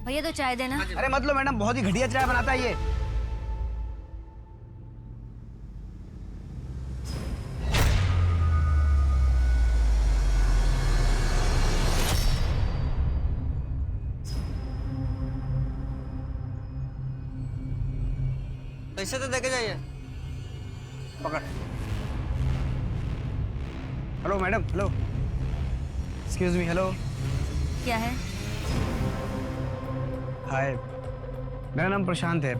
भैया तो चाय देना। अरे मत लो मैडम, बहुत ही घटिया चाय बनाता है ये। पैसे तो देके जाइए। पकड़। Hello madam, hello, excuse me, hello. क्या है? हाय, मेरा नाम प्रशांत है।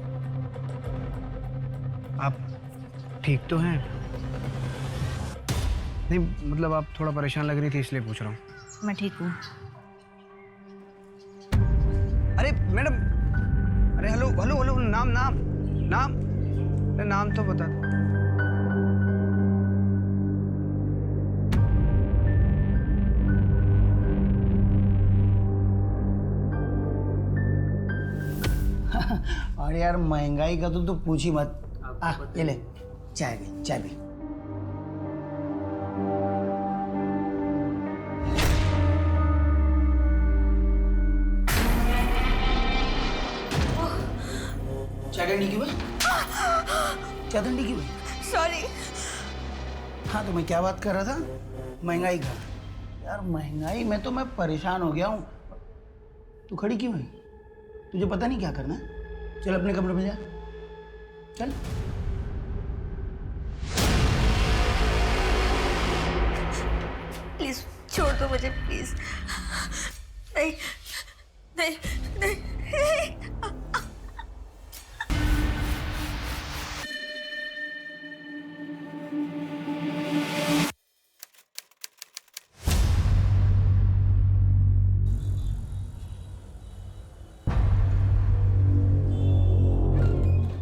आप ठीक तो हैं? नहीं मतलब आप थोड़ा परेशान लग रही थी इसलिए पूछ रहा हूँ। मैं ठीक हूँ। अरे मैडम, अरे हेलो हेलो हेलो, नाम नाम नाम, अरे नाम तो बता। और यार महंगाई का तो पूछ ही मत। ये ले चाय भी, चाय भी। चाय ठंडी की भाई, चाय ठंडी की भाई। सॉरी। हाँ तो मैं क्या बात कर रहा था, महंगाई का। यार महंगाई में तो मैं परेशान हो गया हूँ। तू खड़ी क्यों है? तुझे पता नहीं क्या करना है? चल अपने कमरे में जा, चल। प्लीज छोड़ दो मुझे, प्लीज। नहीं नहीं नहीं, नहीं।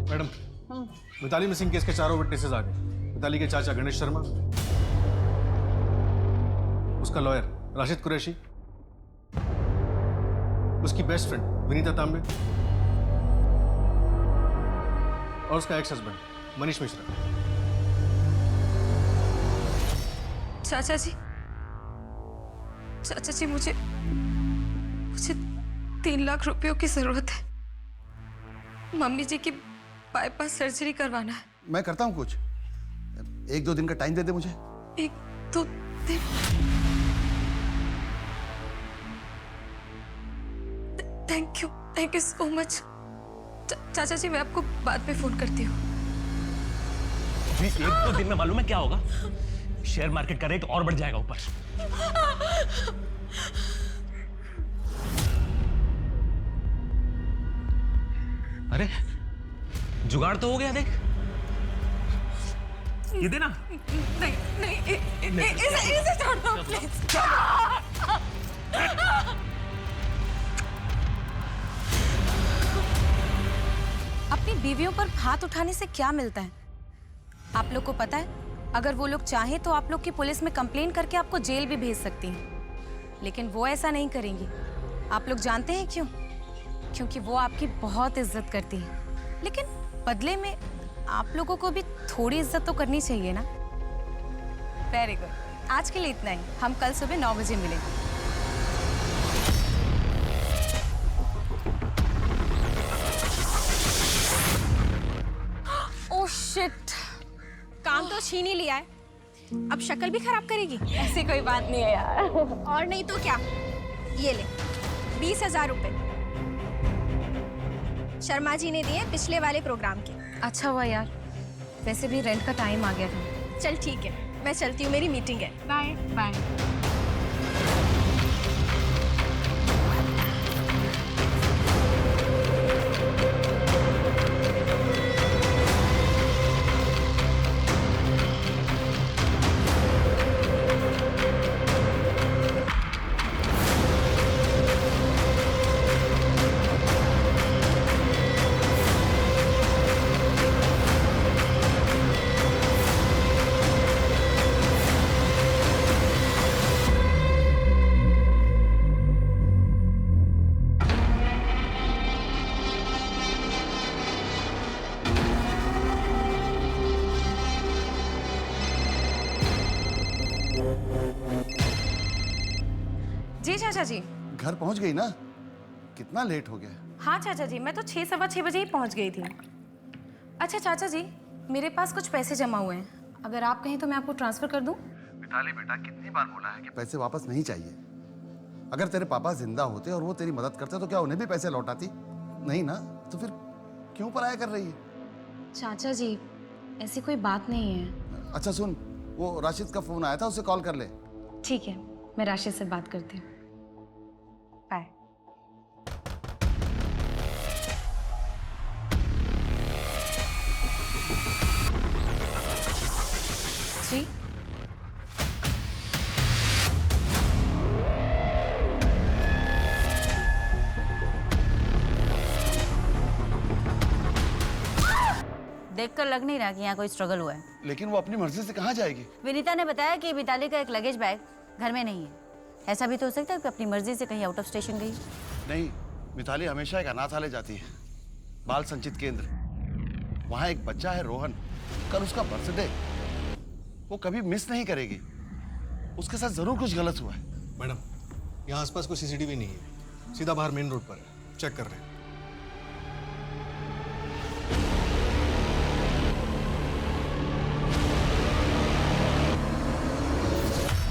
मैडम, मिताली मिसिंग केस के चारों विटनेसेस आ गए। मिताली के चाचा गणेश शर्मा, उसका लॉयर राशिद कुरैशी, उसकी बेस्ट फ्रेंड विनीता तांबे और उसका एक्स हस्बैंड मनीष मिश्रा। चाचा जी, चाचा जी, मुझे 3 लाख रुपयों की जरूरत है। मम्मी जी की बाईपास सर्जरी करवाना है। मैं करता हूँ कुछ, 1-2 दिन का टाइम दे दे मुझे। 1-2 दिन? Thank you so much. चाचा जी मैं आपको बाद में फोन करती हूँ। अभी 1-2 दिन में मालूम है क्या होगा? शेयर मार्केट का रेट और बढ़ जाएगा ऊपर। अरे जुगाड़ तो हो गया, देख ये देना। नहीं नहीं, इसे छोड़ दो प्लीज। अपनी बीवियों पर हाथ उठाने से क्या मिलता है? आप लोग को पता है, अगर वो लोग चाहें तो आप लोग की पुलिस में कंप्लेन करके आपको जेल भी भेज सकती हैं, लेकिन वो ऐसा नहीं करेंगी। आप लोग जानते हैं क्यों? क्योंकि वो आपकी बहुत इज्जत करती हैं। लेकिन बदले में आप लोगों को भी थोड़ी इज्जत तो करनी चाहिए ना। वेरी गुड, आज के लिए इतना ही। हम कल सुबह 9 बजे मिलेंगे। ओह शिट, काम तो छीन ही लिया है, अब शक्ल भी खराब करेगी। ऐसी कोई बात नहीं है यार। और नहीं तो क्या, ये ले 20,000 रुपए शर्मा जी ने दिए पिछले वाले प्रोग्राम के। अच्छा हुआ यार, वैसे भी रेंट का टाइम आ गया था। चल ठीक है, मैं चलती हूँ, मेरी मीटिंग है। Bye bye. जी चाचा जी। घर पहुंच गई ना? कितना लेट हो गया। हाँ चाचा जी, मैं तो 6-6:15 बजे ही पहुंच गई थी। अच्छा चाचा जी, मेरे पास कुछ पैसे जमा हुए हैं, अगर आप कहें तो मैं आपको ट्रांसफर कर दूं? मिताली बेटा, कितनी बार बोला है कि पैसे वापस नहीं चाहिए। अगर तेरे पापा जिंदा होते और वो तेरी मदद करते तो क्या उन्हें भी पैसे लौटाती? नहीं ना, तो फिर क्यों पराया कर रही है? चाचा जी, ऐसी कोई बात नहीं है। अच्छा सुन, वो राशिद का फोन आया था, उसे कॉल कर ले। ठीक है, मैं राशिद से बात करती हूँ। बाय। जी देखकर लग नहीं रहा कि यहाँ कोई स्ट्रगल हुआ है। लेकिन वो अपनी मर्जी से कहाँ जाएगी? विनीता ने बताया कि मिताली का एक लगेज बैग घर में नहीं है। ऐसा भी तो हो सकता है कि अपनी मर्जी से कहीं आउट ऑफ स्टेशन गई। नहीं, मिताली हमेशा एक अनाथालय जाती है, बाल संचित केंद्र। वहाँ एक बच्चा है रोहन, कल उसका बर्थडे, वो कभी मिस नहीं करेगी। उसके साथ जरूर कुछ गलत हुआ है। मैडम, यहाँ आसपास कोई सीसीटीवी नहीं है, सीधा बाहर मेन रोड पर है, चेक कर रहे हैं।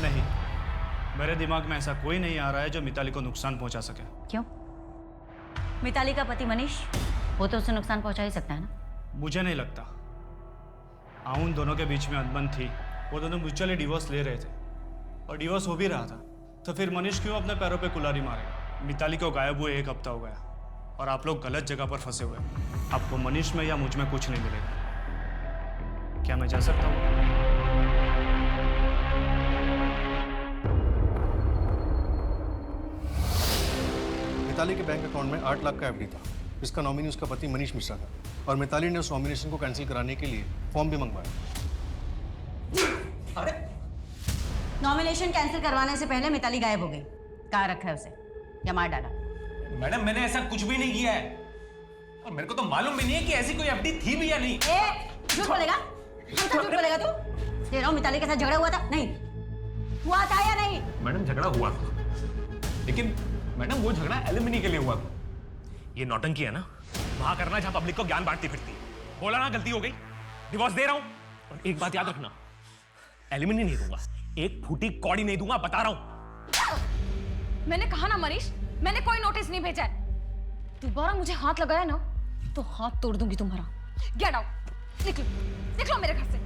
नहीं, मेरे दिमाग में ऐसा कोई नहीं आ रहा है जो मिताली को नुकसान पहुंचा सके। क्यों? मिताली का पति मनीष, वो तो उसे नुकसान पहुंचा ही सकता है ना। मुझे नहीं लगता। उन दोनों के बीच में अनबन थी, वो दोनों म्यूचुअली डिवोर्स ले रहे थे और डिवोर्स हो भी रहा था, तो फिर मनीष क्यों अपने पैरों पे कुल्हाड़ी मारेगा? मिताली को गायब हुए 1 हफ्ता हो गया और आप लोग गलत जगह पर फंसे हुए। आपको मनीष में या मुझ में कुछ नहीं मिलेगा। क्या मैं जा सकता हूँ? मिताली के बैंक अकाउंट में 8 लाख का एफडी था, जिसका नॉमिनी उसका पति मनीष मिश्रा था, और मिताली ने उस नॉमिनेशन को कैंसिल कराने के लिए फॉर्म भी मंगवाया। अरे नॉमिनेशन कैंसिल करवाने से पहले मिताली गायब हो गई। कहाँ रखा है उसे या मार डाला? मैडम, मैंने ऐसा कुछ भी नहीं किया है और मेरे को तो मालूम भी नहीं है कि ऐसी कोई एफडी थी भी या नहीं। झूठ बोलेगा? झूठ बोलेगा तू? कह रहा हूँ मिताली के साथ झगड़ा हुआ था? नहीं हुआ था या नहीं? मैडम, झगड़ा हुआ था, लेकिन मैडम वो झगड़ा एलिमनी के लिए हुआ था। ये नौटंकी है ना वहां करना जहां पब्लिक को ज्ञान बांटती फिरती है। बोला ना गलती हो गई, डिवोर्स दे रहा हूं। और एक बात याद रखना, एलिमनी नहीं दूंगा, एक फूटी कौड़ी नहीं दूंगा, बता रहा हूं। मैंने कहा ना मनीष, मैंने कोई नोटिस नहीं भेजा है। दोबारा मुझे हाथ लगाया ना तो हाथ तोड़ दूंगी तुम्हारा। गेट आउट, निकलो निकलो मेरे घर से।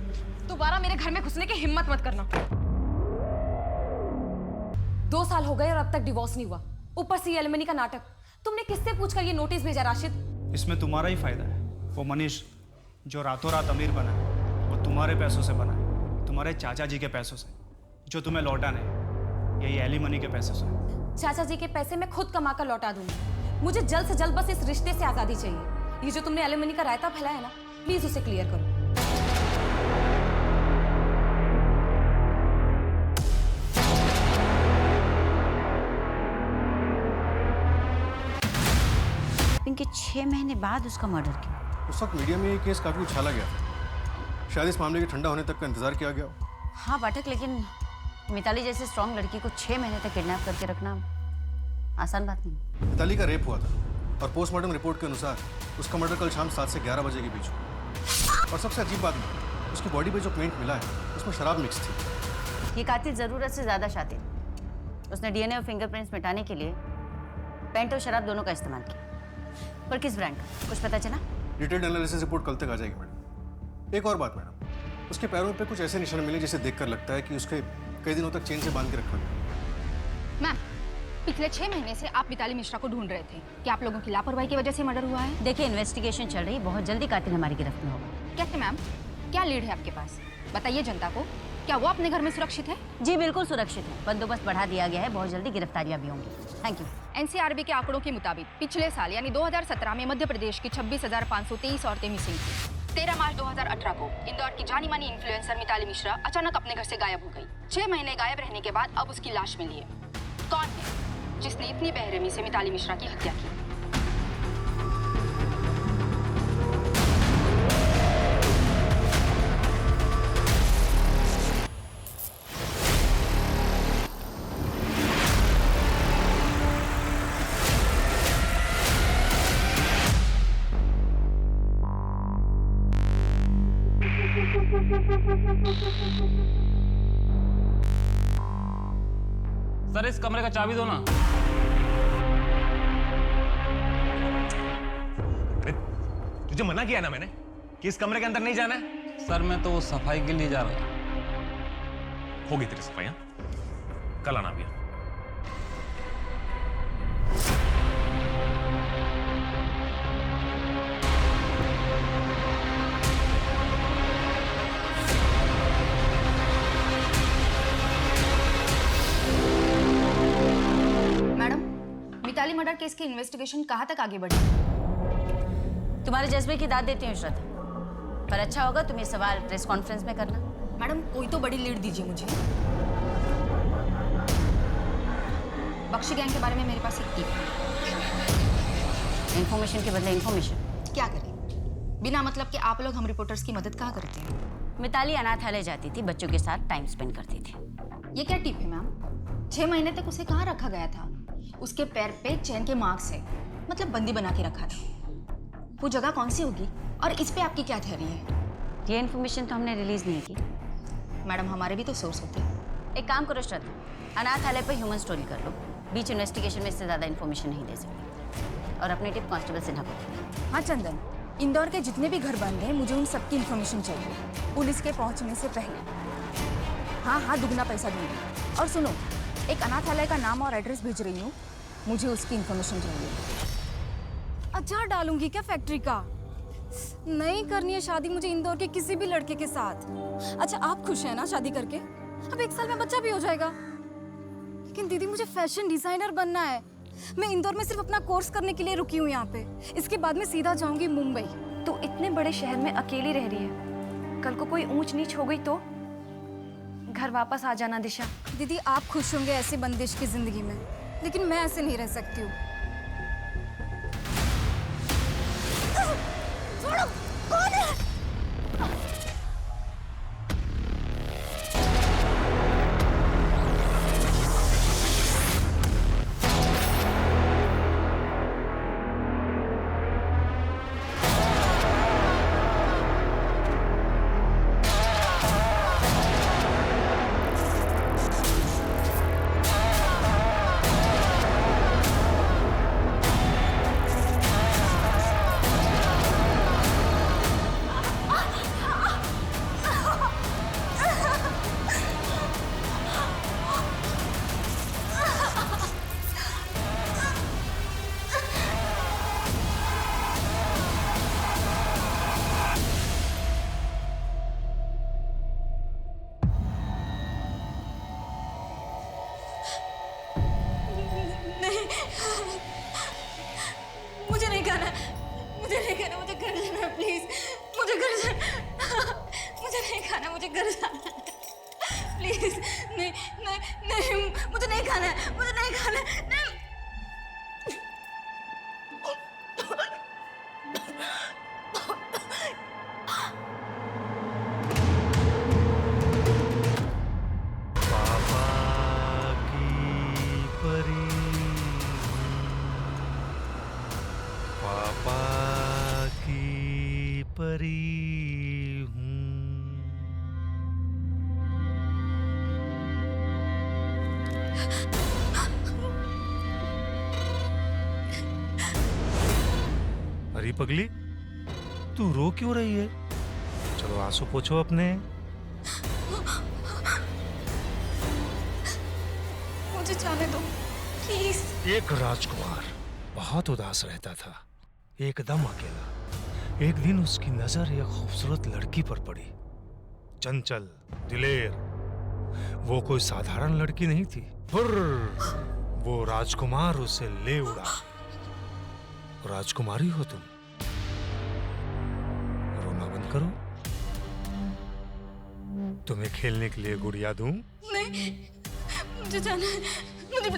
दोबारा मेरे घर में घुसने की हिम्मत मत करना। 2 साल हो गए और अब तक डिवोर्स नहीं हुआ, ऊपर से ये एलिमनी का नाटक। तुमने किससे पूछकर ये नोटिस भेजा राशिद? इसमें तुम्हारा ही फायदा है। वो मनीष जो रातों रात अमीर बना है, वो तुम्हारे पैसों से बना है, तुम्हारे चाचा जी के पैसों से, जो तुम्हें लौटाने यही एलिमनी के पैसों से। चाचा जी के पैसे मैं खुद कमा कर लौटा दूंगी। मुझे जल्द से जल्द बस इस रिश्ते से आजादी चाहिए। ये जो तुमने एलिमनी का रायता फैलाया है ना, प्लीज उसे क्लियर करो। इनके 6 महीने बाद उसका मर्डर किया। उस वक्त मीडिया में ये केस काफी उछाला गया था, शायद इस मामले के ठंडा होने तक का इंतजार किया गया हो। हाँ पाठक, लेकिन मिताली जैसे स्ट्रॉन्ग लड़की को 6 महीने तक किडनैप करके रखना आसान बात नहीं। मिताली का रेप हुआ था और पोस्टमार्टम रिपोर्ट के अनुसार उसका मर्डर कल शाम 7 से 11 बजे के बीच हुआ। और सबसे अजीब बात है, उसकी बॉडी पे जो पेंट मिला है उसमें शराब मिक्स थी। ये कातिल जरूरत से ज्यादा शातिर। उसने डीएनए और फिंगरप्रिंट्स मिटाने के लिए पेंट और शराब दोनों का इस्तेमाल किया। पर किस ब्रांड का कुछ पता चला? डिटेल्ड एनालिसिस रिपोर्ट कल तक आ जाएगी मैडम। एक और बात मैडम, उसके पैरों पे कुछ ऐसे निशान मिले जिसे देखकर लगता है कि उसके कई दिनों तक चेन से बांध के रखा गया। मैम, पिछले 6 महीने से आप मिताली मिश्रा को ढूंढ रहे थे। क्या आप लोगों की लापरवाही की वजह से मर्डर हुआ है? देखिए, इन्वेस्टिगेशन चल रही है, बहुत जल्दी कातिल हमारी गिरफ्त में होगा। कैसे मैम? क्या लीड है आपके पास? बताइए जनता को, क्या वो अपने घर में सुरक्षित है? जी बिल्कुल सुरक्षित है, बंदोबस्त बढ़ा दिया गया है, बहुत जल्दी गिरफ्तारियां भी होंगी। Thank you. एनसीआरबी के आंकड़ों के मुताबिक पिछले साल यानी 2017 में मध्य प्रदेश की 26,523 औरतें मिसिंग थी। 13 मार्च 2018 को इंदौर की जानी मानी इन्फ्लुएंसर मिताली मिश्रा अचानक अपने घर से गायब हो गई। 6 महीने गायब रहने के बाद अब उसकी लाश मिली है। कौन है जिसने इतनी बेरहमी से मिताली मिश्रा की हत्या की? सर इस कमरे का चाबी दो ना। अरे तुझे मना किया ना मैंने कि इस कमरे के अंदर नहीं जाना है। सर मैं तो सफाई के लिए जा रहा था। होगी तेरी सफाई, हाँ? कल आना भैया। मैडम, मिताली मर्डर केस की इन्वेस्टिगेशन कहाँ तक आगे बढ़ी? तुम्हारे जज्बे की दाद देती हूँ श्रद्धा, पर अच्छा होगा तुम ये सवाल प्रेस कॉन्फ्रेंस में करना। मैडम कोई तो बड़ी लीड दीजिए मुझे। बख्शी गैंग के बारे में मेरे पास एक टिप है। इन्फॉर्मेशन के बदले इन्फॉर्मेशन। क्या करें, बिना मतलब कि आप लोग हम रिपोर्टर्स की मदद कहाँ करते हैं? मिताली अनाथालय जाती थी, बच्चों के साथ टाइम स्पेंड करती थी। ये क्या टिप है मैम? 6 महीने तक उसे कहाँ रखा गया था? उसके पैर पे चैन के मार्क्स है, मतलब बंदी बना के रखा था। वो जगह कौन सी होगी और इस पे आपकी क्या थ्योरी है? ये इन्फॉर्मेशन तो हमने रिलीज नहीं की। मैडम हमारे भी तो सोर्स होते हैं। एक काम करो श्रद्धा, अनाथालय पर ह्यूमन स्टोरी कर लो। बीच इन्वेस्टिगेशन में इससे ज़्यादा इन्फॉर्मेशन नहीं दे सकती। और अपनी टिप कांस्टेबल सिन्हा को। हाँ चंदन, इंदौर के जितने भी घर बंद हैं मुझे उन सबकी इन्फॉर्मेशन चाहिए, पुलिस के पहुंचने से पहले। हाँ दुगना पैसा दूंगी। और सुनो, एक अनाथालय का नाम और एड्रेस भेज रही हूँ, मुझे उसकी इन्फॉर्मेशन चाहिए। अचार डालूंगी क्या फैक्ट्री का? नहीं करनी है शादी मुझे इंदौर के किसी भी लड़के के साथ। अच्छा आप खुश हैं ना शादी करके? अब 1 साल में बच्चा भी हो जाएगा। लेकिन दीदी मुझे फैशन डिजाइनर बनना है। मैं इंदौर में सिर्फ अपना कोर्स करने के लिए रुकी हूँ यहाँ पे। इसके बाद मैं सीधा जाऊंगी मुंबई। तू इतने बड़े शहर में अकेली रह रही है, कल को कोई ऊंच नीच हो गई तो? घर वापस आ जाना दिशा। दीदी आप खुश होंगे ऐसी बंदिश की जिंदगी में, लेकिन मैं ऐसे नहीं रह सकती हूँ। छोड़ो, कौन है? मुझे नहीं खाना, मुझे नहीं खाना, मुझे घर जाना है प्लीज। मुझे घर जाना, मुझे नहीं खाना, मुझे घर जाना है प्लीज। नहीं नहीं नहीं, मुझे नहीं खाना है, मुझे नहीं खाना है, नहीं। अरे पगली, तू रो क्यों रही है? चलो आंसू पोछो अपने। मुझे जाने दो प्लीज। एक राजकुमार बहुत उदास रहता था, एकदम अकेला। एक दिन उसकी नजर एक खूबसूरत लड़की पर पड़ी, चंचल, दिलेर। वो कोई साधारण लड़की नहीं थी। वो राजकुमार उसे ले उड़ा। राजकुमारी हो तुम, रोना बंद करो। तुम्हें खेलने के लिए गुड़िया दूं? नहीं, मुझे जाना है, मुझे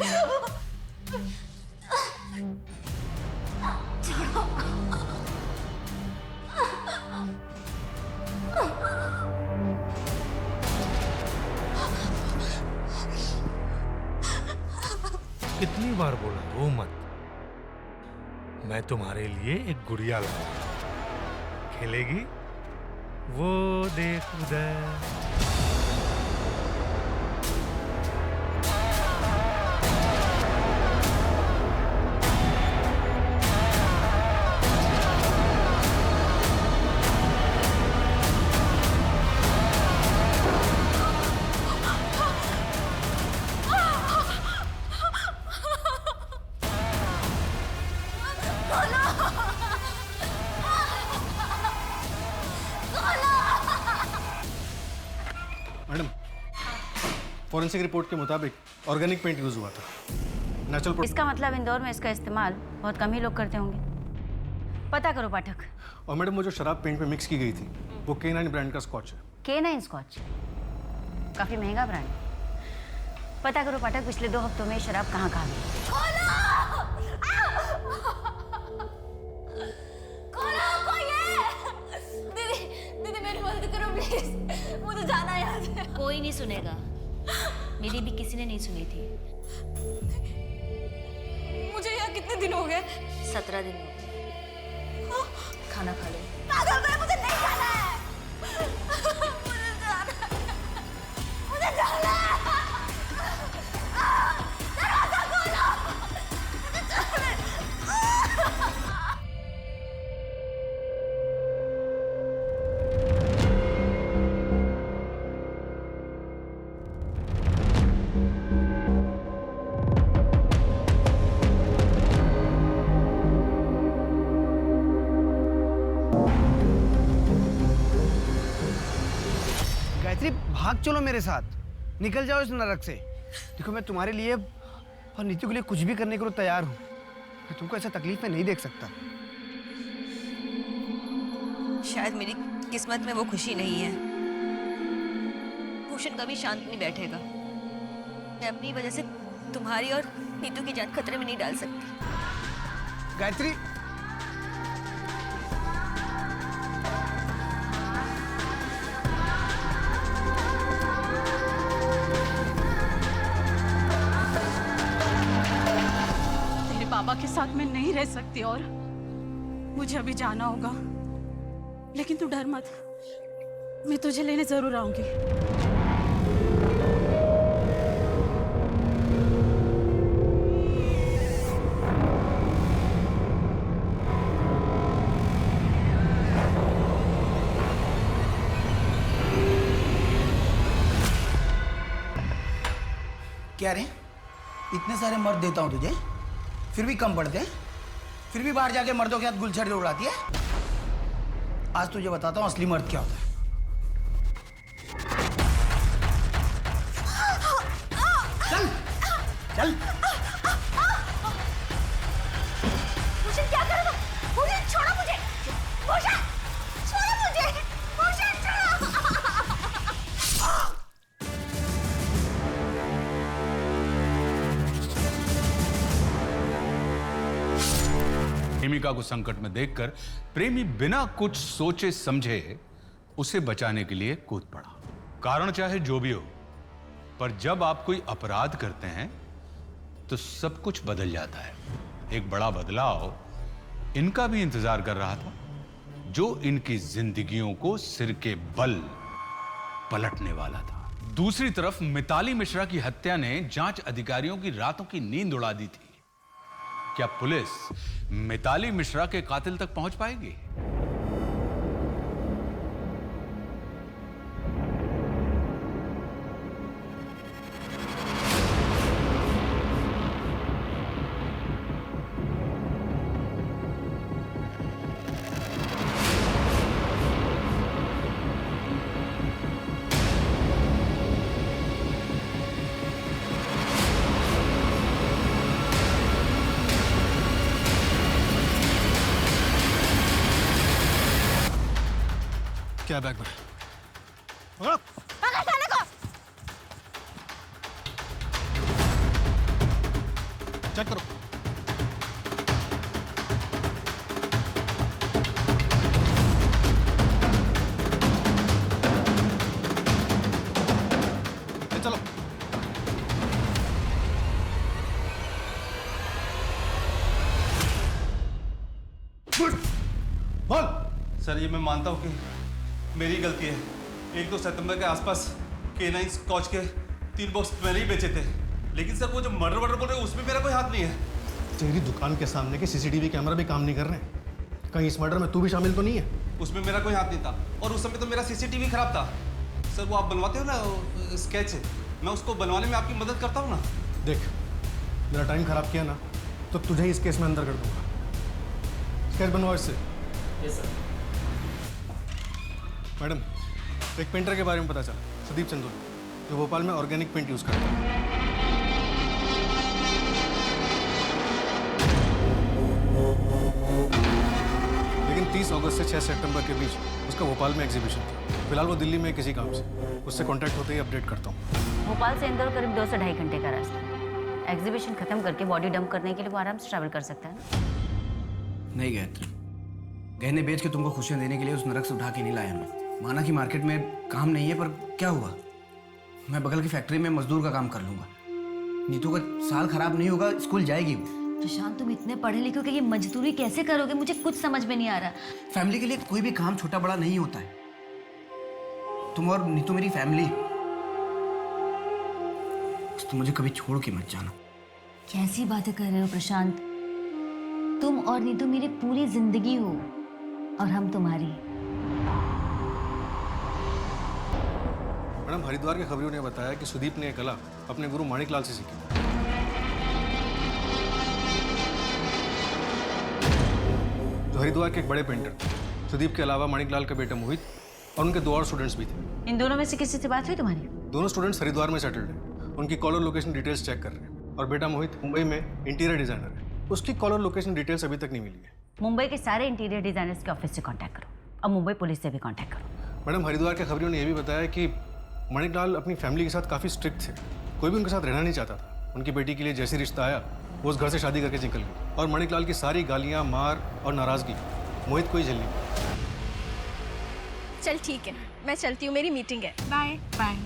कितनी बार बोला रो मत। मैं तुम्हारे लिए एक गुड़िया लाया, खेलेगी? वो देख उधर। मैडम, फॉरेंसिक रिपोर्ट के मुताबिक ऑर्गेनिक पेंट यूज हुआ था। नेचुरल। इसका मतलब इंदौर में इसका इस्तेमाल बहुत कम ही लोग करते होंगे। पता करो पाठक। और मैडम, वो जो शराब पेंट में मिक्स की गई थी वो K9 ब्रांड का स्कॉच है। K9 स्कॉच, काफी महंगा ब्रांड है। पता करो पाठक, पिछले 2 हफ्तों में शराब कहाँ कहाँ गई। दीदी मेरी मदद करो प्लीज, मुझे जाना है यहाँ से। कोई नहीं सुनेगा, मेरी भी किसी ने नहीं सुनी थी। मुझे यहाँ कितने दिन हो गए? 17 दिन हो गए। खाना खा लो। पागल है, मुझे नहीं खाना है। मुझे जाना है, मुझे जाना है। दरवाजा खोलो, मुझे जाना है। गायत्री, भाग चलो मेरे साथ, निकल जाओ इस नरक से। देखो, मैं तुम्हारे लिए और नीतू के लिए कुछ भी करने के लिए तैयार हूँ। मैं तुमको ऐसा तकलीफ में नहीं देख सकता। शायद मेरी किस्मत में वो खुशी नहीं है। भूषण कभी शांत नहीं बैठेगा। मैं अपनी वजह से तुम्हारी और नीतू की जान खतरे में नहीं डाल सकती। गायत्री, बाबा के साथ मैं नहीं रह सकती और मुझे अभी जाना होगा। लेकिन तू डर मत, मैं तुझे लेने जरूर आऊंगी। क्या रे, इतने सारे मर्द देता हूं तुझे, फिर भी कम पड़ते हैं? फिर भी बाहर जाके मर्दों के हाथ गुलछड़ी उड़ाती है। आज तुझे बताता हूँ असली मर्द क्या होता है। चल चल। भूषण क्या करोगे? भूषण छोड़ो मुझे। भूषण छोड़ो मुझे। भूषण छोड़ो। प्रेमिका को संकट में देखकर प्रेमी बिना कुछ सोचे समझे उसे बचाने के लिए कूद पड़ा। कारण चाहे जो भी हो, पर जब आप कोई अपराध करते हैं तो सब कुछ बदल जाता है। एक बड़ा बदलाव इनका भी इंतजार कर रहा था, जो इनकी जिंदगियों को सिर के बल पलटने वाला था। दूसरी तरफ मिताली मिश्रा की हत्या ने जांच अधिकारियों की रातों की नींद उड़ा दी थी। क्या पुलिस मिताली मिश्रा के कातिल तक पहुंच पाएगी? क्या बैग में? पकड़ साले को। चेक करो। ये चलो। बोल। सर, ये मैं मानता हूँ कि मेरी गलती है। 1-2 सितंबर के आसपास K9 स्कॉच के 3 बॉक्स पहले ही बेचे थे, लेकिन सर वो जो मर्डर बोल रहे हैं उसमें मेरा कोई हाथ नहीं है। तेरी दुकान के सामने के सीसीटीवी कैमरा भी काम नहीं कर रहे। कहीं इस मर्डर में तू भी शामिल तो नहीं है? उसमें मेरा कोई हाथ नहीं था, और उस समय तो मेरा सीसीटीवी खराब था। सर वो आप बनवाते हो ना स्केच, मैं उसको बनवाने में आपकी मदद करता हूँ ना। देख, मेरा टाइम खराब किया ना तो तुझे ही इस केस में अंदर कर दूंगा। स्केच बनवाओ इससे। Yes sir. मैडम, एक पेंटर के बारे में पता चला, सुदीप चंदोली, जो भोपाल में ऑर्गेनिक पेंट यूज करता है। लेकिन 30 अगस्त से 6 सितंबर के बीच उसका भोपाल में एग्जीबिशन था। फिलहाल वो दिल्ली में किसी काम से, उससे कांटेक्ट होते ही अपडेट करता हूँ। भोपाल से इंदौर करीब 2 से 2.5 घंटे का रास्ता। एग्जीबिशन खत्म करके बॉडी डंप करने के लिए वो आराम से ट्रैवल कर सकता है ना। नहीं गायत्री, गहने बेच के तुमको खुशियां देने के लिए उस नरक से उठा के नहीं लाया मैं। माना कि मार्केट में काम नहीं है, पर क्या हुआ, मैं बगल की फैक्ट्री में मजदूर का काम कर लूंगा। नीतू का साल खराब नहीं होगा, स्कूल जाएगी वो। प्रशांत, तुम इतने पढ़े लिखे हो कि ये मजदूरी कैसे करोगे? मुझे कुछ समझ में नहीं आ रहा। फैमिली के लिए कोई भी काम छोटा बड़ा नहीं होता है। तुम और नीतू मेरी फैमिली, बस तुम मुझे कभी छोड़ के मत जाना। कैसी बातें कर रहे हो प्रशांत? तुम और नीतू मेरी पूरी जिंदगी हो, और हम तुम्हारी। मैडम, हरिद्वार के खबरियों ने बताया कि सुदीप ने यह कला अपने गुरु माणिकलाल से सीखी। जो हरिद्वार के एक बड़े पेंटर थे। सुदीप के अलावा माणिकलाल का बेटा मोहित और उनके 2 और स्टूडेंट्स भी थे। इन दोनों में से किसी से बात हुई तुम्हारी? दोनों स्टूडेंट्स हरिद्वार में सेटल्ड हैं। उनकी कॉलर लोकेशन डिटेल्स चेक कर रहे हैं, और बेटा मोहित मुंबई में इंटीरियर डिजाइनर है। उसकी कॉलर लोकेशन डिटेल्स अभी तक नहीं मिली है। मुंबई के सारे इंटीरियर डिजाइनर्स के ऑफिस से कांटेक्ट करो, और मुंबई पुलिस से भी कांटेक्ट करो। मैडम, हरिद्वार के खबरियों ने यह भी बताया कि माणिकलाल अपनी फैमिली के साथ काफ़ी स्ट्रिक्ट थे। कोई भी उनके साथ रहना नहीं चाहता था। उनकी बेटी के लिए जैसे रिश्ता आया, वो उस घर से शादी करके निकल गई, और माणिकलाल की सारी गालियाँ, मार और नाराज़गी मोहित को ही झेलनी पड़ी। चल ठीक है, मैं चलती हूँ, मेरी मीटिंग है। Bye bye.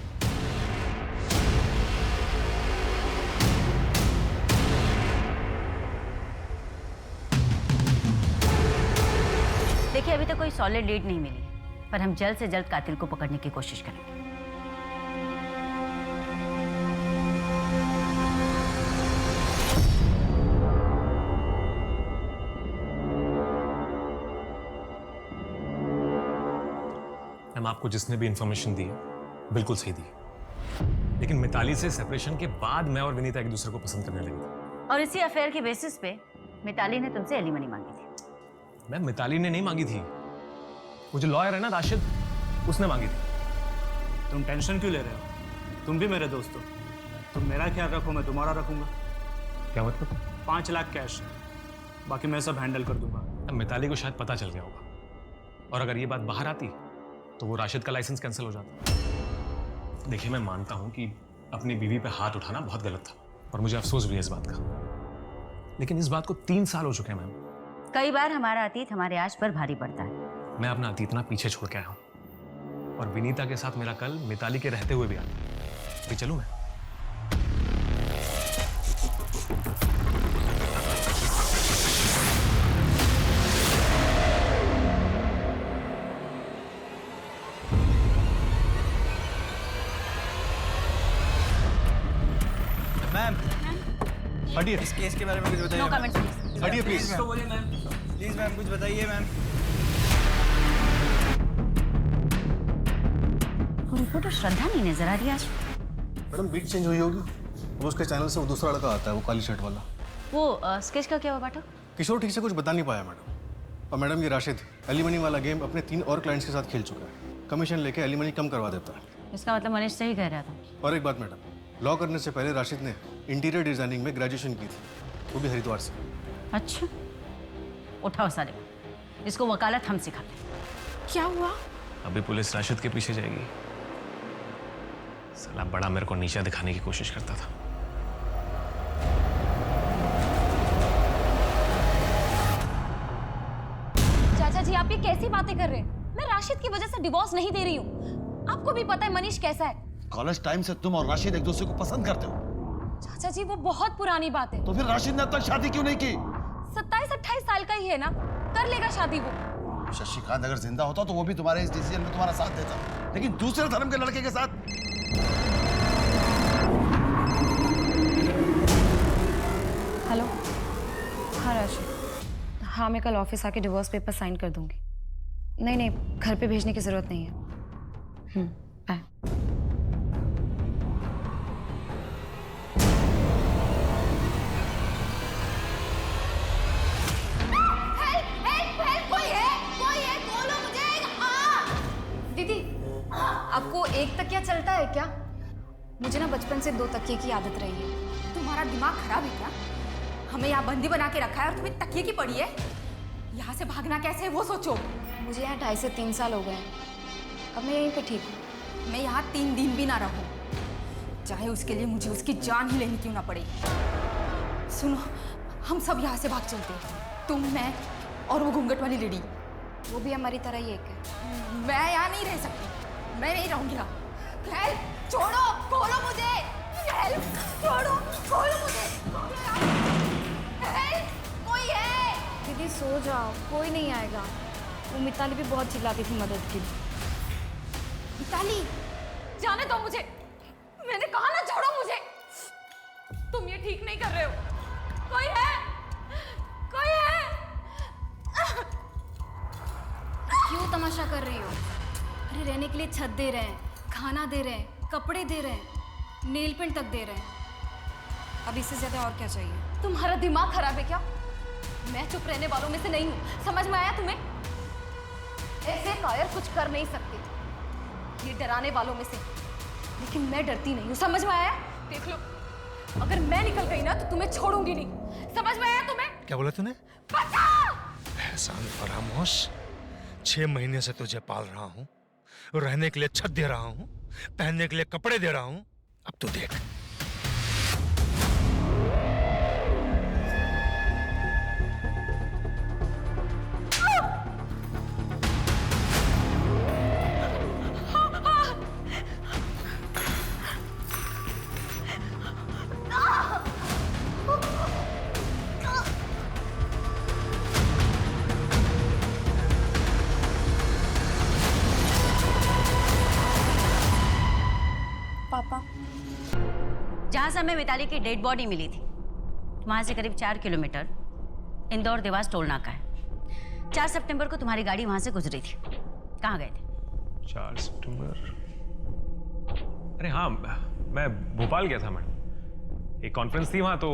देखिए, अभी तक कोई सॉलिड लीड नहीं मिली, पर हम जल्द से जल्द कातिल को पकड़ने की कोशिश करेंगे। मैम, आपको जिसने भी इंफॉर्मेशन दी है बिल्कुल सही दी है, लेकिन मिताली से सेपरेशन के बाद मैं और विनीता एक दूसरे को पसंद करने लगे थे। और इसी अफेयर के बेसिस पे मिताली ने तुमसे एलिमनी मांगी थी। मैम, मिताली ने नहीं मांगी थी, वो जो लॉयर है ना राशिद, उसने मांगी थी। तुम टेंशन क्यों ले रहे हो? तुम भी मेरे दोस्त हो। तुम मेरा ख्याल रखो, मैं तुम्हारा रखूंगा। क्या मतलब? 5 लाख कैश, बाकी मैं सब हैंडल कर दूंगा। अब मिताली को शायद पता चल गया होगा, और अगर ये बात बाहर आती तो वो राशिद का लाइसेंस कैंसिल हो जाता। देखिए, मैं मानता हूं कि अपनी बीवी पे हाथ उठाना बहुत गलत था, और मुझे अफसोस भी है इस बात का, लेकिन इस बात को 3 साल हो चुके हैं मैम। कई बार हमारा अतीत हमारे आज पर भारी पड़ता है। मैं अपना अतीत ना पीछे छोड़ के आया हूं, और विनीता के साथ मेरा कल मिताली के रहते हुए भी आता। अभी चलूं मैं? मैम, हटिए। इस केस के बारे में कुछ बताइए। No comment please. हटिए प्लीज। प्लीज मैम, कुछ बताइए मैम। उनको तो श्रद्धा नहीं नजर आ रही आज। मैडम, बीट चेंज हुई होगी। वो उसके चैनल से वो दूसरा लड़का आता है, वो काली शर्ट वाला। वो स्केच का क्या हुआ बाटो? किशोर ठीक से कुछ बता नहीं पाया मैडम। और मैडम, ये राशिद एलिमनी वाला गेम अपने 3 और क्लाइंट्स के साथ खेल चुका है। कमीशन लेके एलिमनी कम करवा देता है। इसका मतलब मनीष सही कह रहा था। और एक बात मैडम, लॉ करने से पहले राशिद ने इंटीरियर डिजाइनिंग में ग्रेजुएशन की थी, वो भी हरिद्वार से। अच्छा, उठाओ सारे, इसको वकालत हम सिखाते। क्या हुआ? अभी पुलिस राशिद के पीछे जाएगी। साला बड़ा मेरे को नीचा दिखाने की कोशिश करता था। चाचा जी, आप ये कैसी बातें कर रहे हैं? मैं राशिद की वजह से डिवोर्स नहीं दे रही हूँ। आपको भी पता है मनीष कैसा है। कॉलेज टाइम से तुम और राशिद एक दूसरे को पसंद करते हो। चाचा जी, वो बहुत पुरानी बात है। तो फिर राशिद ने अब तक शादी क्यों नहीं की? 27-28 साल का ही है ना, कर लेगा शादी वो। शशिकांत अगर जिंदा होता तो वो भी तुम्हारे इस डिसीजन में तुम्हारा साथ देता, लेकिन दूसरे धर्म के लड़के के साथ। हेलो। हाँ राशि, हाँ मैं कल ऑफिस आके डिवोर्स पेपर साइन कर दूंगी। नहीं नहीं, घर पे भेजने की जरूरत नहीं है। बाय। दीदी, आपको एक तकिया चलता है क्या? मुझे ना बचपन से 2 तकिए की आदत रही है। तुम्हारा दिमाग खराब है क्या? हमें यहाँ बंदी बना के रखा है और तुम्हें तकिए की पड़ी है। यहाँ से भागना कैसे है वो सोचो। मुझे यहाँ 2.5 से 3 साल हो गए हैं। अब मैं यहीं पे ठीक हूँ। मैं यहाँ 3 दिन भी ना रहूँ, चाहे उसके लिए मुझे उसकी जान ही लेनी क्यों ना पड़े। सुनो, हम सब यहाँ से भाग चलते हैं, तुम, मैं और वो घूंघट वाली लेडी। वो भी हमारी तरह ही एक है। मैं यहाँ नहीं रह सकती, मैं नहीं रहूँगी यहाँ। हेल्प, छोड़ो, खोलो मुझे। हेल्प, छोड़ो, खोलो मुझे। हेल्प, कोई है? दीदी सो जाओ, कोई नहीं आएगा। वो मिताली भी बहुत चिल्लाती थी मदद की। मिताली, जाने दो मुझे। मैंने कहा ना छोड़ो मुझे। तुम ये ठीक नहीं कर रहे हो। कोई है? कोई है? क्यों तमाशा कर रही हो? अरे रहने के लिए छत दे रहे हैं, खाना दे रहे हैं, कपड़े दे रहे हैं, नेल पेंट तक दे रहे हैं। अब इससे ज्यादा और क्या चाहिए? तुम्हारा दिमाग खराब है क्या? मैं चुप रहने वालों में से नहीं हूँ, समझ में आया तुम्हें? ऐसे कायर कुछ कर नहीं सकते, ये डराने वालों में से। लेकिन मैं डरती नहीं हूँ, समझ में आया? देख लो, अगर मैं निकल गई ना तो तुम्हें छोड़ूंगी नहीं, समझ में आया तुम्हें? क्या बोला तूने? एहसान फरामोश, 6 महीने से तुझे पाल रहा हूँ, रहने के लिए छत दे रहा हूँ, पहनने के लिए कपड़े दे रहा हूँ। अब तो देख, पापा, जहाँ से हमें मिताली की डेड बॉडी मिली थी वहाँ से करीब 4 किलोमीटर इंदौर देवास टोल नाका है। 4 सितंबर को तुम्हारी गाड़ी वहाँ से गुजरी थी। कहाँ गए थे? 4 सितंबर? अरे हाँ, मैं भोपाल गया था मैडम। एक कॉन्फ्रेंस थी वहाँ, तो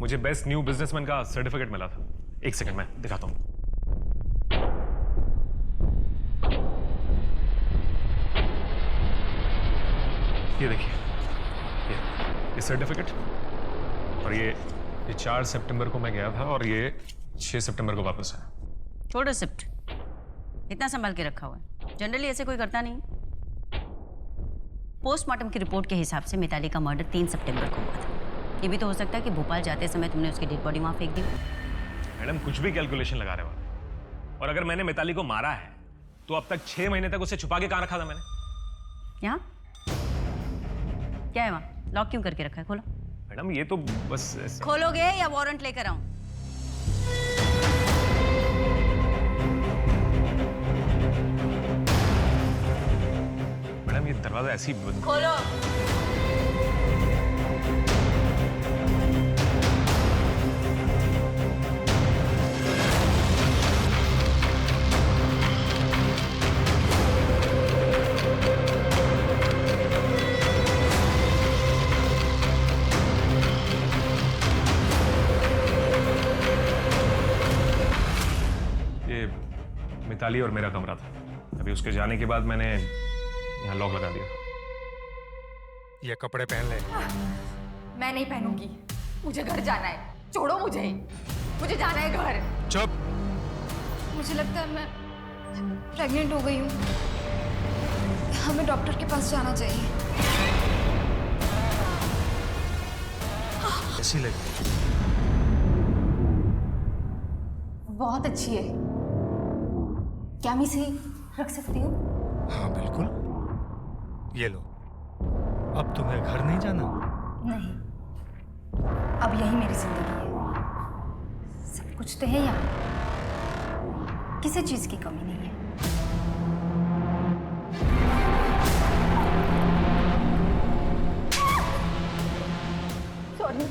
मुझे बेस्ट न्यू बिजनेसमैन का सर्टिफिकेट मिला था। एक सेकंड, मैं दिखाता हूँ। ये देखिए, ये सर्टिफिकेट, और ये 4 सितंबर को मैं गया था और ये 6 सितंबर को वापस आया। छोड़ो शिफ्ट, इतना संभाल के रखा हुआ है। जनरली ऐसे कोई करता नहीं। पोस्टमार्टम की रिपोर्ट के हिसाब से मिताली का मर्डर 3 सितंबर को हुआ था। ये भी तो हो सकता है कि भोपाल जाते समय तुमने उसकी डेड बॉडी वहाँ फेंक दी। मैडम कुछ भी कैलकुलेशन लगा रहे हो, और अगर मैंने मिताली को मारा है तो अब तक 6 महीने तक उसे छुपा के कहाँ रखा था मैंने? यहाँ क्या है? वहाँ लॉक क्यों करके रखा है? खोलो। मैडम ये तो बस ऐसे... खोलोगे या वारंट लेकर आऊं? मैडम ये दरवाजा ऐसी खोलो। मिताली और मेरा कमरा था। अभी उसके जाने के बाद मैंने यहाँ लॉक लगा दिया था। ये कपड़े पहन ले। मैं नहीं पहनूंगी, मुझे घर जाना है। छोड़ो मुझे, मुझे जाना है घर। चुप। मुझे लगता है मैं प्रेग्नेंट हो गई हूँ। हमें डॉक्टर के पास जाना चाहिए। कैसी लगी? बहुत अच्छी है। क्या मैं इसे रख सकती हूँ? हाँ बिल्कुल, ये लो। अब तुम्हें घर नहीं जाना? नहीं, अब यही मेरी जिंदगी है। सब कुछ तो है यहाँ। किसी चीज की कमी नहीं है। सॉरी।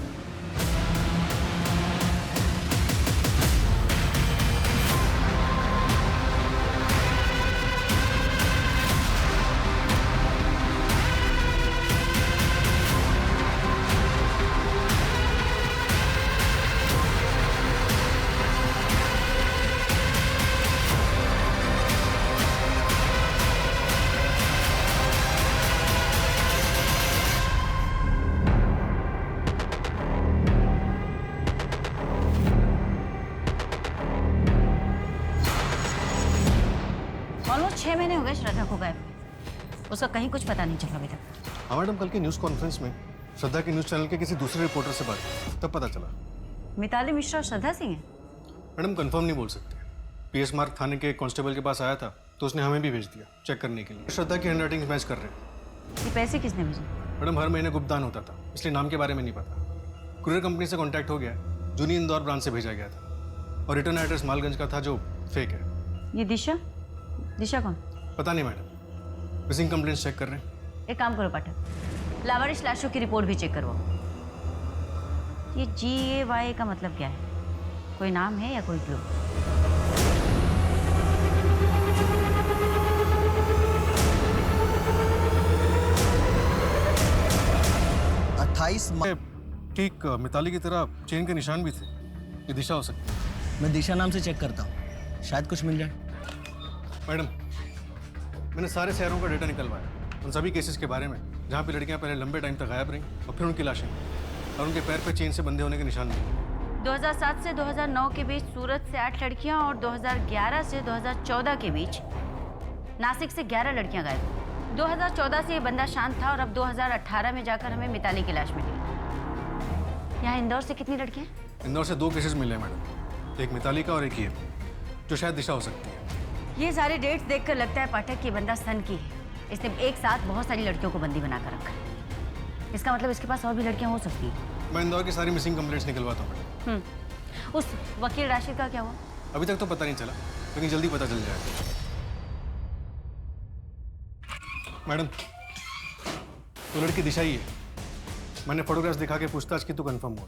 ऑलमोस्ट 6 महीने हो गए श्रद्धा को गायब हुए। उसका कहीं कुछ पता नहीं चला अभी तक। हाँ मैडम, कल की न्यूज़ कॉन्फ्रेंस में श्रद्धा के न्यूज़ चैनल के किसी दूसरे रिपोर्टर से बात की, तब पता चला। मिताली मिश्रा और श्रद्धा सिंह हैं? मैडम कंफर्म नहीं बोल सकते। पीएस मार्ग थाने के कांस्टेबल के पास आया था तो उसने हमें भी भेज दिया चेक करने के लिए। श्रद्धा की हैंडराइटिंग मैच कर रहे हैं। ये पैसे किसने भेजे? मैडम हर महीने गुप्तदान होता था, इसलिए नाम के बारे में नहीं पता। कुरियर कंपनी से कांटेक्ट हो गया, जूनी इंदौर ब्रांच से भेजा गया था और रिटर्न एड्रेस मालगंज का था जो फेक है। ये दिशा? दिशा कौन? पता नहीं मैडम, मिसिंग कंप्लेंट्स चेक कर रहे हैं। एक काम करो पाठक, लावारिश लाशों की रिपोर्ट भी चेक करवाओ। ये GAY का मतलब क्या है? कोई नाम है या कोई क्लू? ठीक मिताली की तरह चेन के निशान भी थे। ये दिशा हो सकती है। मैं दिशा नाम से चेक करता हूँ, शायद कुछ मिल जाए। मैडम मैंने सारे शहरों का डेटा निकलवाया उन सभी केसेस के बारे में जहाँ पे लड़कियाँ पहले लंबे टाइम तक गायब रहीं और फिर उनकी लाशें और उनके पैर पे चेन से बंधे होने के निशान मिले। 2007 से 2009 के बीच सूरत से 8 लड़कियां और 2011 से 2014 के बीच नासिक से 11 लड़कियां गायब। 2014 से ये बंदा शांत था और अब 2018 में जाकर हमें मिताली की लाश मिली। यहाँ इंदौर से कितनी लड़कियां? इंदौर से 2 केसेस मिले हैं मैडम, एक मिताली का और एक ये जो शायद दिशा हो सकती है। ये सारे डेट्स देखकर लगता है पाठक कि बंदा सन की है। इसने एक साथ बहुत सारी लड़कियों को बंदी बनाकर रखा है। इसका मतलब इसके पास और भी लड़कियां हो सकती हैं। मैं इंदौर की सारी मिसिंग कंप्लेंट्स निकलवाता हूँ मैडम। उस वकील राशिद का क्या हुआ? अभी तक तो पता नहीं चला, लेकिन जल्दी पता चल जाएगा। मैडम तो लड़की दिशा ही है। मैंने फोटोग्राफ्स दिखा के पूछताछ की तो कंफर्म हुआ।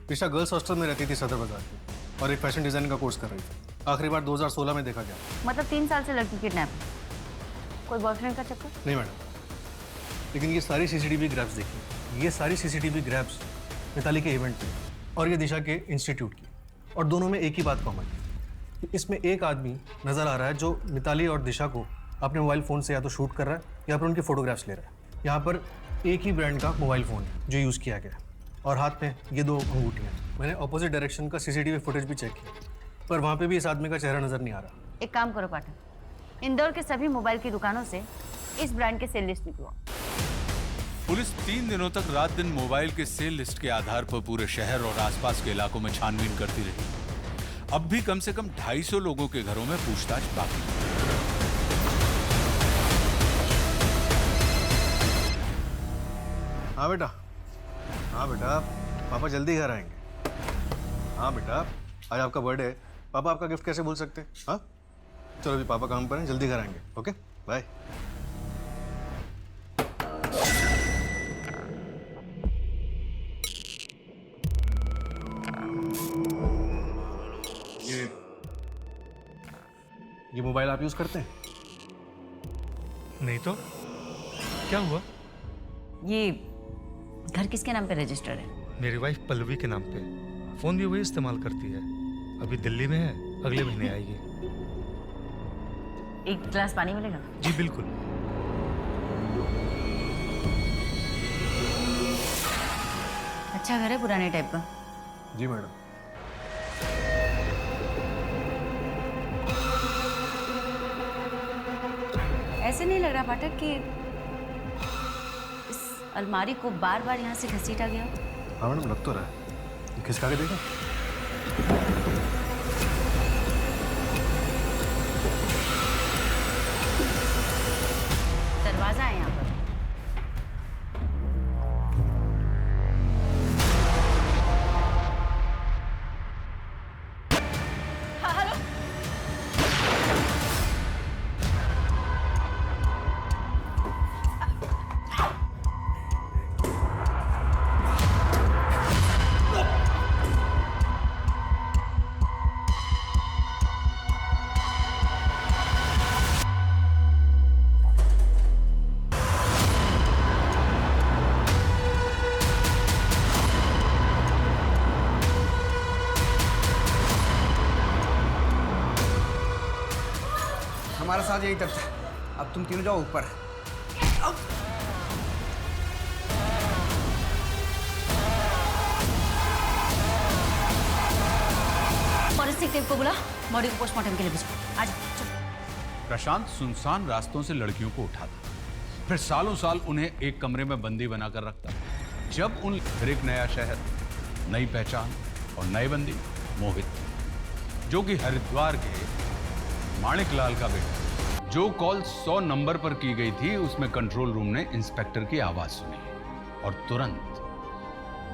दिशा गर्ल्स हॉस्टल में रहती थी सदर बाजार में और एक फैशन डिजाइन का कोर्स कर रही थी। आखिरी बार 2016 में देखा गया। मतलब 3 साल से लड़की किडनैप। कोई बॉयफ्रेंड का चक्कर? नहीं मैडम, लेकिन ये सारी सीसीटीवी ग्रैप्स देखिए। ये सारी सीसीटीवी ग्रैप्स मिताली के इवेंट थे और ये दिशा के इंस्टीट्यूट की, और दोनों में एक ही बात कॉमन है। इसमें एक आदमी नजर आ रहा है जो मिताली और दिशा को अपने मोबाइल फ़ोन से या तो शूट कर रहा है या फिर उनकी फोटोग्राफ्स ले रहा है। यहाँ पर एक ही ब्रांड का मोबाइल फ़ोन है जो यूज़ किया गया और हाथ में ये 2 अंगूठियाँ। मैंने ऑपोजिट डायरेक्शन का सीसीटीवी फुटेज भी चेक किया, पर वहाँ पे भी इस आदमी का चेहरा नजर नहीं आ रहा। एक काम करो पाठक, इंदौर के सभी मोबाइल की दुकानों से इस ब्रांड के सेल लिस्ट निकलवाओ। पुलिस 3 दिनों तक रात दिन मोबाइल के सेल लिस्ट के आधार पर पूरे शहर और आसपास के इलाकों में छानबीन करती रही। अब भी कम से कम 250 लोगों के घरों में पूछताछ बाकी है। हाँ बेटा, हाँ बेटा, पापा जल्दी घर आएंगे। हाँ बेटा, आज आपका बर्थडे है, पापा आपका गिफ्ट कैसे भूल सकते हैं? हाँ चलो अभी पापा काम पर हैं, जल्दी घर आएंगे। Okay bye. ये मोबाइल आप यूज करते हैं? नहीं तो क्या हुआ? ये घर किसके नाम पे रजिस्टर्ड है? मेरी वाइफ पल्लवी के नाम पे। फोन भी वही इस्तेमाल करती है। अभी दिल्ली में है, अगले महीने आएगी। एक गिलास पानी मिलेगा? जी बिल्कुल। अच्छा घर है, पुराने टाइप का। जी मैडम। ऐसे नहीं लग रहा पाठक कि इस अलमारी को बार बार यहाँ से घसीटा गया? हाँ मैडम, लग तो रहा है। खिसका के देखो। दरवाजा है यहाँ पर। हाँ हेलो। हमारा साथ यहीं तक था, अब तुम तीनों जाओ ऊपर। फॉरेंसिक टीम को बुला, बॉडी को पोस्टमार्टम के लिए भेजो। आज प्रशांत सुनसान रास्तों से लड़कियों को उठाता, फिर सालों साल उन्हें एक कमरे में बंदी बनाकर रखता। जब उन फिर एक नया शहर, नई पहचान और नए बंदी मोहित, जो कि हरिद्वार के माणिकलाल का बेटा। जो कॉल 100 नंबर पर की गई थी उसमें कंट्रोल रूम ने इंस्पेक्टर की आवाज सुनी और तुरंत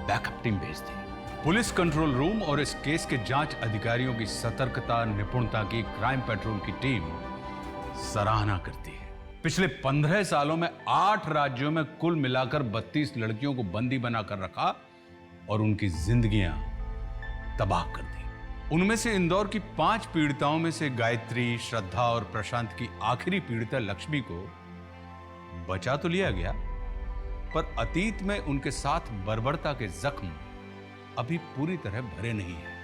बैकअप टीम भेज दी। पुलिस कंट्रोल रूम और इस केस के जांच अधिकारियों की सतर्कता, निपुणता की क्राइम पेट्रोल की टीम सराहना करती है। पिछले 15 सालों में 8 राज्यों में कुल मिलाकर 32 लड़कियों को बंदी बनाकर रखा और उनकी जिंदगियां तबाह कर दी। उनमें से इंदौर की 5 पीड़िताओं में से गायत्री, श्रद्धा और प्रशांत की आखिरी पीड़िता लक्ष्मी को बचा तो लिया गया, पर अतीत में उनके साथ बर्बरता के जख्म अभी पूरी तरह भरे नहीं है।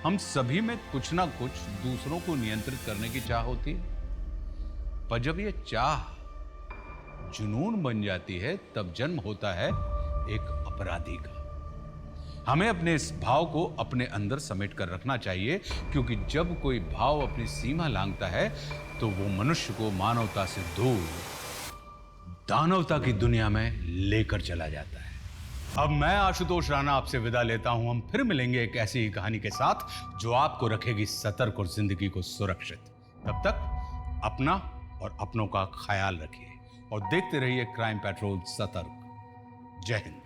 हम सभी में कुछ ना कुछ दूसरों को नियंत्रित करने की चाह होती है, पर जब ये चाह जुनून बन जाती है तब जन्म होता है एक अपराधी का। हमें अपने इस भाव को अपने अंदर समेट कर रखना चाहिए, क्योंकि जब कोई भाव अपनी सीमा लांघता है तो वो मनुष्य को मानवता से दूर दानवता की दुनिया में लेकर चला जाता है। अब मैं आशुतोष राणा आपसे विदा लेता हूं। हम फिर मिलेंगे एक ऐसी ही कहानी के साथ जो आपको रखेगी सतर्क और जिंदगी को सुरक्षित। तब तक अपना और अपनों का ख्याल रखिए और देखते रहिए क्राइम पेट्रोल सतर्क। जय हिंद।